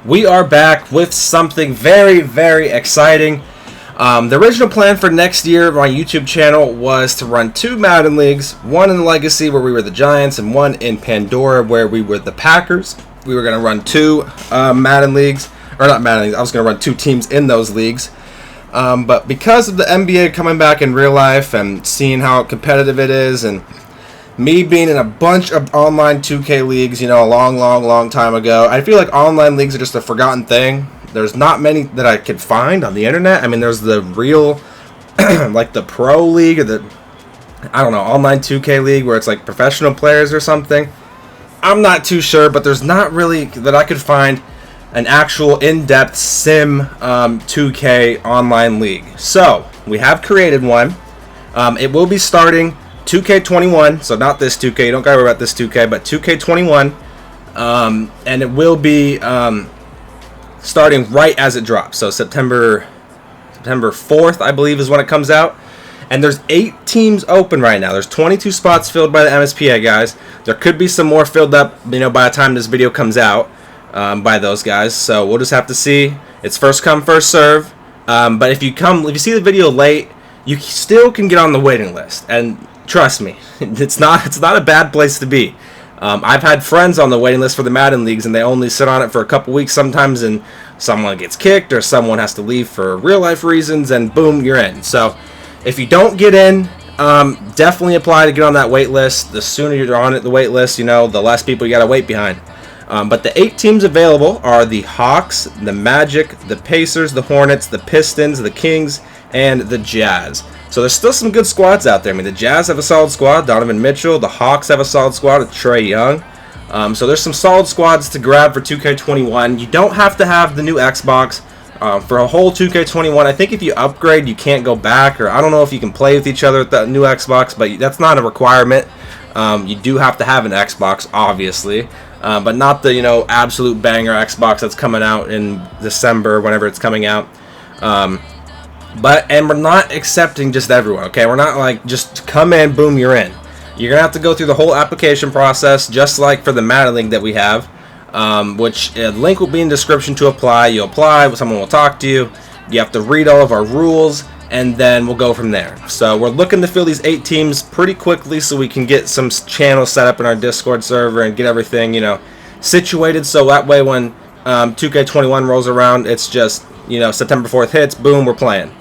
We are back with something very, very exciting. The original plan for next year of my YouTube channel was to run 2 Madden leagues, one in Legacy where we were the Giants and one in Pandora where we were the Packers. We were going to run 2 Madden leagues, or not Madden leagues, I was going to run 2 teams in those leagues. But because of the NBA coming back in real life and seeing how competitive it is, and me being in a bunch of online 2K leagues, a long time ago, I feel like online leagues are just a forgotten thing. There's not many that I could find on the internet. I mean, there's the real, like the pro league or the, online 2K league where it's like professional players or something. I'm not too sure, but there's not really that I could find an actual in-depth sim 2K online league. So we have created one. It will be starting 2K21, so not this 2K. You don't gotta worry about this 2K, but 2K21, and it will be starting right as it drops. So September 4th, I believe, is when it comes out. And there's 8 teams open right now. There's 22 spots filled by the MSPA guys. There could be some more filled up, by the time this video comes out, by those guys. So we'll just have to see. It's first come, first serve. But if you see the video late, you still can get on the waiting list. And trust me, it's not a bad place to be. I've had friends on the waiting list for the Madden leagues, and they only sit on it for a couple weeks sometimes, and someone gets kicked or someone has to leave for real life reasons, and boom, you're in. So if you don't get in, definitely apply to get on that wait list. The sooner you're on the wait list, the less people you got to wait behind. But the 8 teams available are the Hawks, the Magic, the Pacers, the Hornets, the Pistons, the Kings, and the Jazz. So there's still some good squads out there. I mean, the Jazz have a solid squad, Donovan Mitchell. The Hawks have a solid squad with Trae Young. So there's some solid squads to grab for 2K21. You don't have to have the new Xbox for a whole 2K21. I think if you upgrade, you can't go back, or I don't know if you can play with each other with the new Xbox, but that's not a requirement. You do have to have an Xbox, obviously, but not the absolute banger Xbox that's coming out in December, whenever it's coming out. And we're not accepting just everyone, okay? We're not like just come in, boom, you're in. You're gonna have to go through the whole application process, just like for the Madden League that we have, which link will be in the description to apply. You apply, someone will talk to you. You have to read all of our rules, and then we'll go from there. So we're looking to fill these 8 teams pretty quickly, so we can get some channels set up in our Discord server and get everything, situated. So that way, when 2K21 rolls around, it's just September 4th hits, boom, we're playing.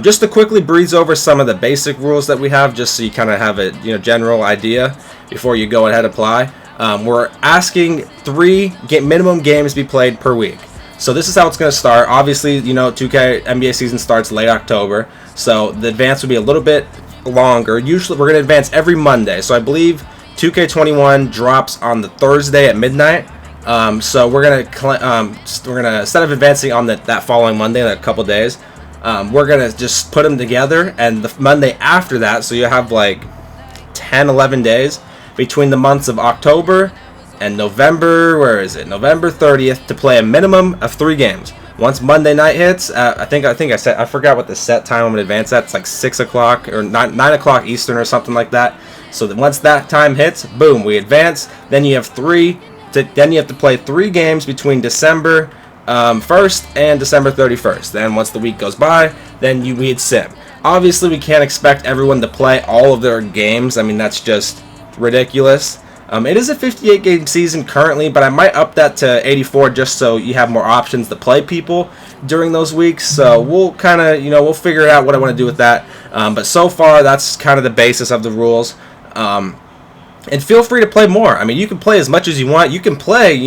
Just to quickly breeze over some of the basic rules that we have, just so you kind of have a general idea before you go ahead and apply. We're asking 3 minimum games be played per week. So this is how it's going to start. Obviously, 2K NBA season starts late October, so the advance will be a little bit longer. Usually, we're going to advance every Monday. So I believe 2K21 drops on the Thursday at midnight. So we're gonna instead of advancing on that following Monday in a couple days, we're gonna just put them together, and the Monday after that, so you have like 10-11 days between the months of October and November. Where is it? November 30th to play a minimum of 3 games. Once Monday night hits, I forgot what the set time I'm gonna advance at. It's like 6 o'clock or 9 o'clock Eastern or something like that. So that once that time hits, boom, we advance. Then you have Then you have to play 3 games between December 1st and December 31st. Then once the week goes by, then we hit sim. Obviously, we can't expect everyone to play all of their games. I mean, that's just ridiculous. It is a 58-game season currently, but I might up that to 84 just so you have more options to play people during those weeks. So we'll kind of, we'll figure out what I want to do with that. But so far, that's kind of the basis of the rules. And feel free to play more. I mean, you can play as much as you want. You can play,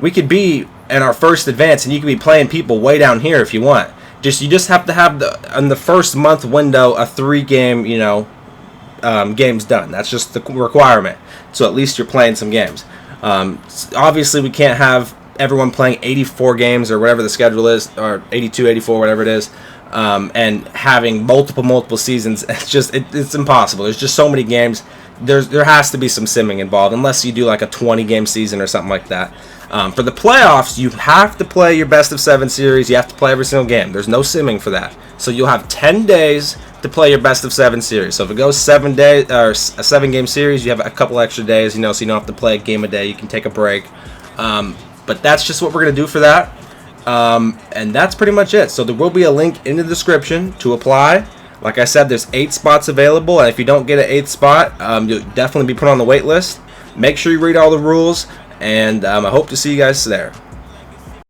we could be in our first advance, and you could be playing people way down here if you want. You just have to have in the first month window a 3-game, games done. That's just the requirement. So at least you're playing some games. Obviously, we can't have everyone playing 84 games or whatever the schedule is, or 82, 84, whatever it is, and having multiple seasons. It's impossible. There's just so many games. There has to be some simming involved, unless you do like a 20-game season or something like that. For the playoffs, you have to play your best of 7 series. You have to play every single game. There's no simming for that. So you'll have 10 days to play your best of 7 series. So if it goes 7 days or a 7-game series, you have a couple extra days, so you don't have to play a game a day. You can take a break. But that's just what we're going to do for that. And that's pretty much it. So there will be a link in the description to apply. Like I said, there's 8 spots available, and if you don't get an 8th spot, you'll definitely be put on the wait list. Make sure you read all the rules, and I hope to see you guys there.